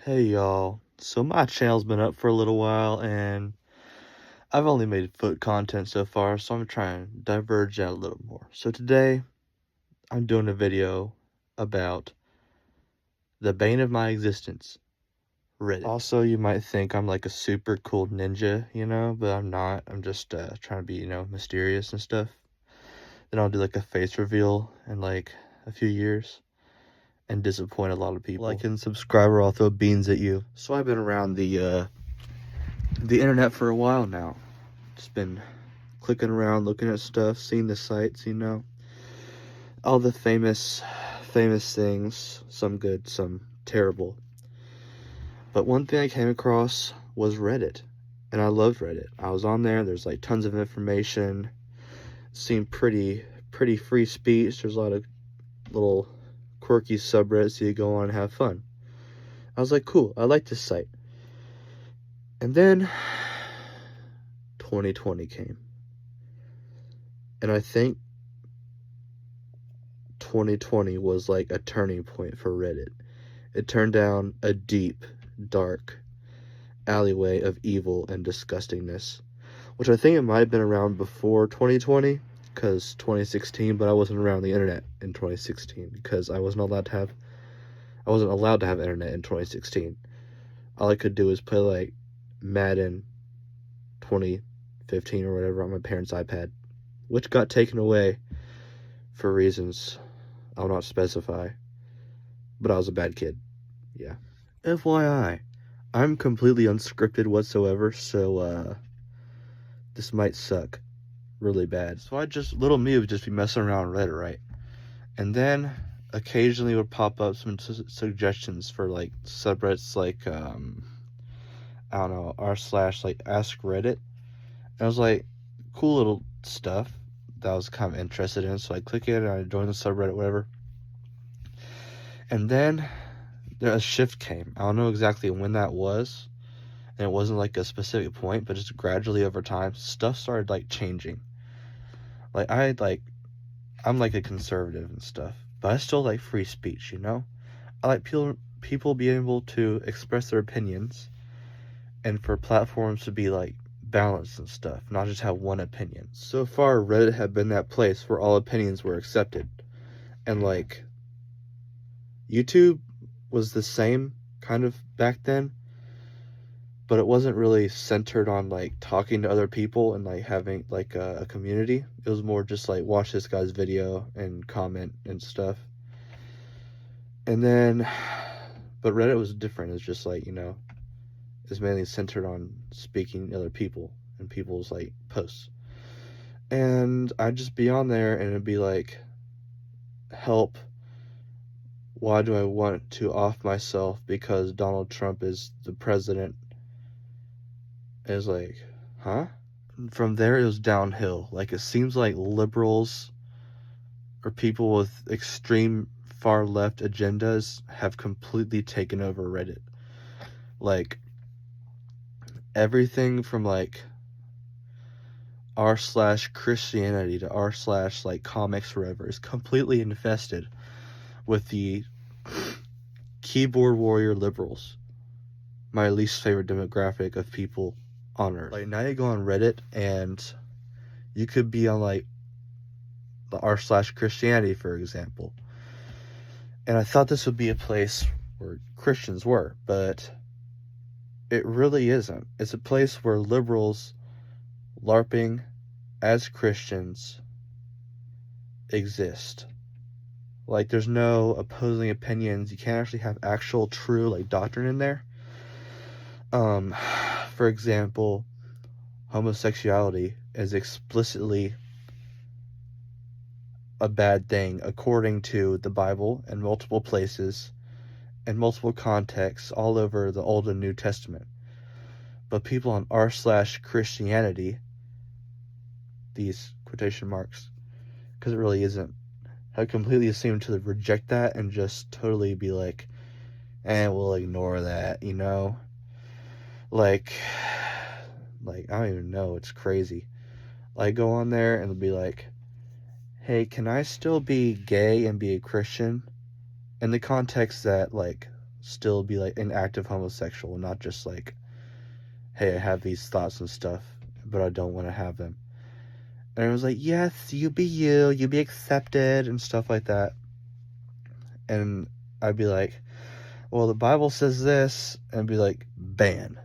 Hey y'all, so my channel's been up for a little while and I've only made foot content so far, so I'm trying to diverge out a little more. So today I'm doing a video about the bane of my existence, Reddit. Also, you might think I'm like a super cool ninja, but I'm not. I'm just trying to be, mysterious and stuff. Then I'll do like a face reveal in like a few years and disappoint a lot of people. Like and subscribe or I'll throw beans at you. So I've been around the internet for a while now. Just been clicking around, looking at stuff, seeing the sites, all the famous things, some good, some terrible. But one thing I came across was Reddit, and I loved Reddit. I was on there, there's like tons of information, seemed pretty free speech. There's a lot of little quirky subreddits you go on and have fun. I was like, cool, I like this site. And then 2020 came. And I think 2020 was like a turning point for Reddit. It turned down a deep, dark alleyway of evil and disgustingness, which I think it might have been around before 2020, because 2016, but I wasn't around the internet in 2016 because I wasn't allowed to have internet in 2016. All I could do was play like Madden 2015 or whatever on my parents' iPad, which got taken away for reasons I'll not specify, but I was a bad kid. Yeah. FYI, I'm completely unscripted whatsoever, so this might suck really bad. So little me would just be messing around Reddit, right? And then occasionally would pop up some suggestions for like subreddits like I don't know, r/ like Ask Reddit. And I was like, cool little stuff that I was kind of interested in, so I click it and I join the subreddit, whatever. And then a shift came. I don't know exactly when that was, and it wasn't like a specific point, but just gradually over time, stuff started like changing. Like I'm like a conservative and stuff, but I still like free speech, I like people being able to express their opinions, and for platforms to be like balanced and stuff, not just have one opinion. So far, Reddit had been that place where all opinions were accepted, and like YouTube was the same kind of back then, but it wasn't really centered on like talking to other people and like having like a community. It was more just like watch this guy's video and comment and stuff. And then, but Reddit was different. It's just like, it's mainly centered on speaking to other people and people's like posts. And I'd just be on there and it'd be like, help. Why do I want to off myself because Donald Trump is the president? It was like, huh? From there, it was downhill. Like, it seems like liberals or people with extreme far left agendas have completely taken over Reddit. Like, everything from like r/Christianity to r/ like comics forever is completely infested with the keyboard warrior liberals, my least favorite demographic of people on earth. Like, now you go on Reddit and you could be on like the r/Christianity, for example, and I thought this would be a place where Christians were, but it really isn't. It's a place where liberals LARPing as Christians exist. Like, there's no opposing opinions. You can't actually have actual true like doctrine in there. For example, homosexuality is explicitly a bad thing according to the Bible in multiple places, in multiple contexts, all over the Old and New Testament. But people on r/Christianity, these quotation marks, because it really isn't, have completely assumed to reject that and just totally be like, we'll ignore that, Like, I don't even know, it's crazy. Like, go on there and be like, hey, can I still be gay and be a Christian? In the context that, like, still be like an active homosexual, not just like, hey, I have these thoughts and stuff, but I don't want to have them. And I was like, yes, you be accepted and stuff like that. And I'd be like, well, the Bible says this, and I'd be like, ban.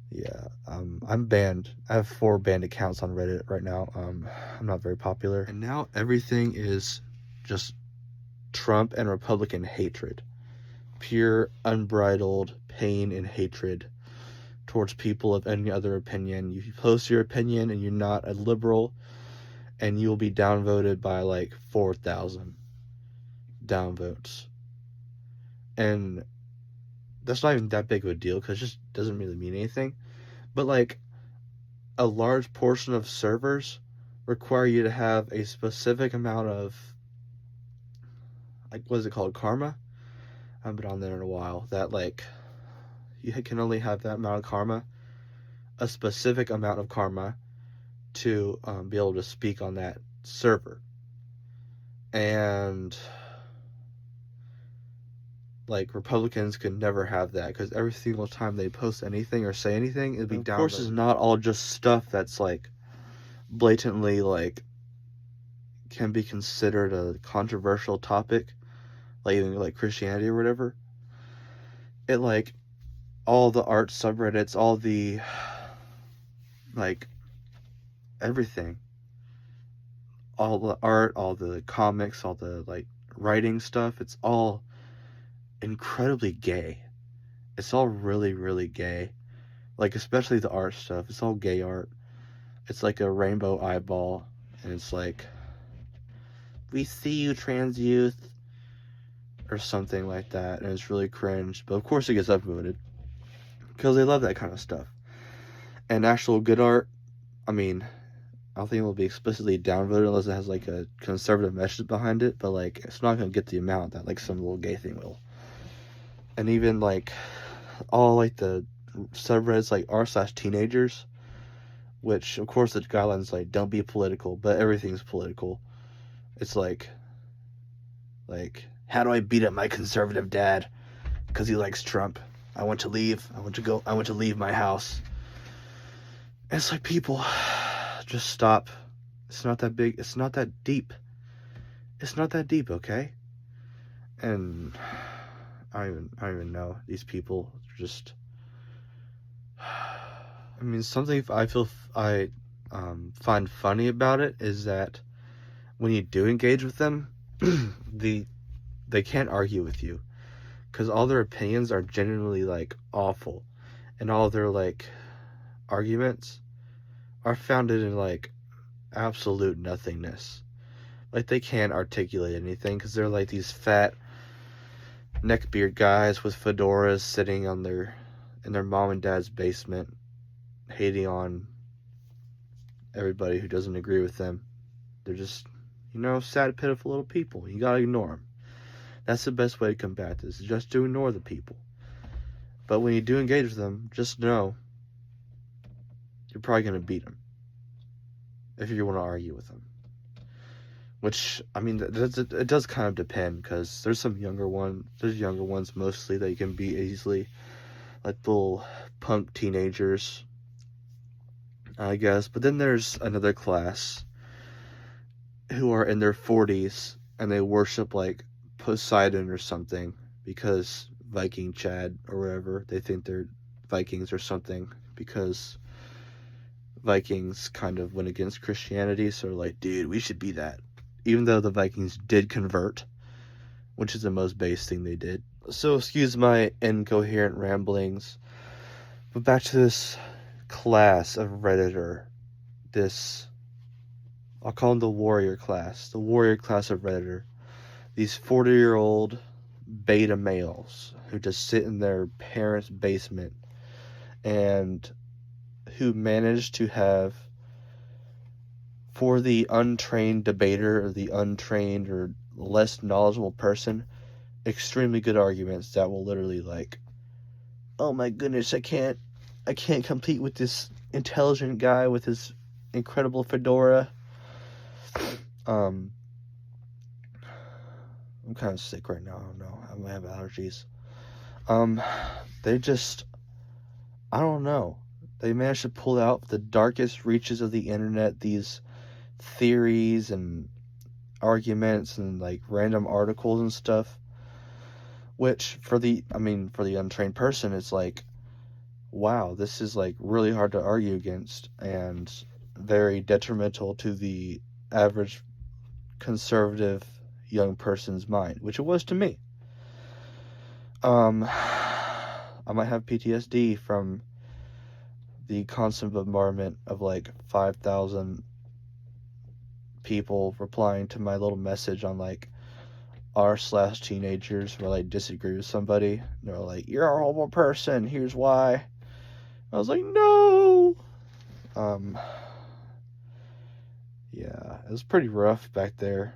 Yeah, I'm banned. I have 4 banned accounts on Reddit right now. I'm not very popular. And now everything is just Trump and Republican hatred. Pure, unbridled pain and hatred towards people of any other opinion. You post your opinion and you're not a liberal, and you'll be downvoted by like 4,000 downvotes. And that's not even that big of a deal because it just doesn't really mean anything. But like a large portion of servers require you to have a specific amount of, like, what is it called? Karma? I haven't been on there in a while. That like you can only have that amount of karma, a specific amount of karma, to be able to speak on that server. And like Republicans could never have that because every single time they post anything or say anything, it'd be down. Of course, it's not all just stuff that's like blatantly like can be considered a controversial topic, like even like Christianity or whatever. It like all the art subreddits, all the like everything, all the art, all the comics, all the like writing stuff, it's all incredibly gay. It's all really, really gay. Like especially the art stuff, it's all gay art. It's like a rainbow eyeball, and it's like, we see you, trans youth, or something like that, and it's really cringe. But of course it gets upvoted because they love that kind of stuff. And actual good art, I mean, I don't think it will be explicitly downvoted unless it has like a conservative message behind it, but like it's not going to get the amount that like some little gay thing will. And even like all like the subreddits like r/teenagers, which of course the guidelines like don't be political, but everything's political. It's like how do I beat up my conservative dad because he likes Trump? I want to leave my house. And it's like, people, just stop. It's not that big. It's not that deep. It's not that deep, okay? And I don't even know. These people just, I mean, something I find funny about it is that when you do engage with them, they can't argue with you because all their opinions are genuinely like awful, and all their like arguments are founded in like absolute nothingness. Like they can't articulate anything because they're like these fat neckbeard guys with fedoras sitting on in their mom and dad's basement, hating on everybody who doesn't agree with them. They're just, sad, pitiful little people. You gotta ignore them. That's the best way to combat this, is just to ignore the people. But when you do engage with them, just know you're probably going to beat them if you want to argue with them. Which, I mean, it does kind of depend, because there's younger ones mostly that you can beat easily, like little punk teenagers, I guess. But then there's another class who are in their 40s and they worship like Poseidon or something because Viking Chad or whatever, they think they're Vikings or something because Vikings kind of went against Christianity, so they're like, dude, we should be that, even though the Vikings did convert, which is the most base thing they did. So excuse my incoherent ramblings, but back to this class of Redditor, I'll call them the warrior class of Redditor. These 40-year-old beta males who just sit in their parents' basement and who manage to have, for the untrained debater or the untrained or less knowledgeable person, extremely good arguments that will literally like, oh my goodness, I can't compete with this intelligent guy with his incredible fedora. I'm kind of sick right now. I don't know. I might have allergies. They just, I don't know. They managed to pull out the darkest reaches of the internet, these theories and arguments and like random articles and stuff, which for the untrained person, it's like, wow, this is like really hard to argue against and very detrimental to the average conservative young person's mind, which it was to me. I might have PTSD from the constant bombardment of like 5,000 people replying to my little message on like r/teenagers where I like disagree with somebody. And they're like, "You're a horrible person. Here's why." I was like, "No." Yeah, it was pretty rough back there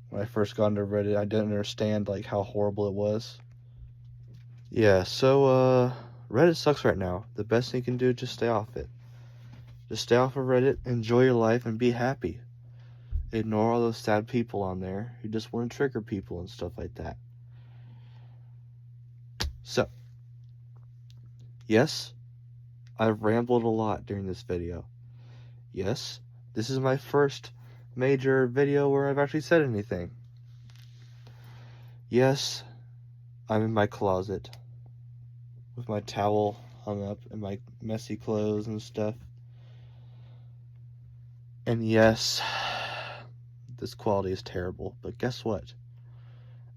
when I first got into Reddit. I didn't understand like how horrible it was. Yeah, so Reddit sucks right now. The best thing you can do is just stay off it. Just stay off of Reddit, enjoy your life, and be happy. Ignore all those sad people on there who just want to trigger people and stuff like that. So, yes, I've rambled a lot during this video. Yes, this is my first major video where I've actually said anything. Yes, I'm in my closet with my towel hung up and my messy clothes and stuff. And yes, this quality is terrible, but guess what?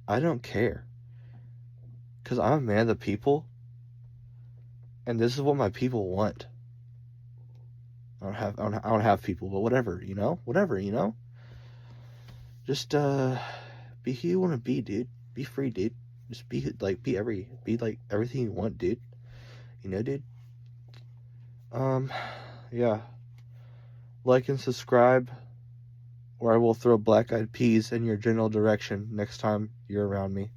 I don't care. Because I'm a man of the people, and this is what my people want. I don't have people, but whatever, you know? Whatever, you know? Just, be who you want to be, dude. Be free, dude. Just be like everything you want, dude. You know, dude? Yeah. Like and subscribe, or I will throw black-eyed peas in your general direction next time you're around me.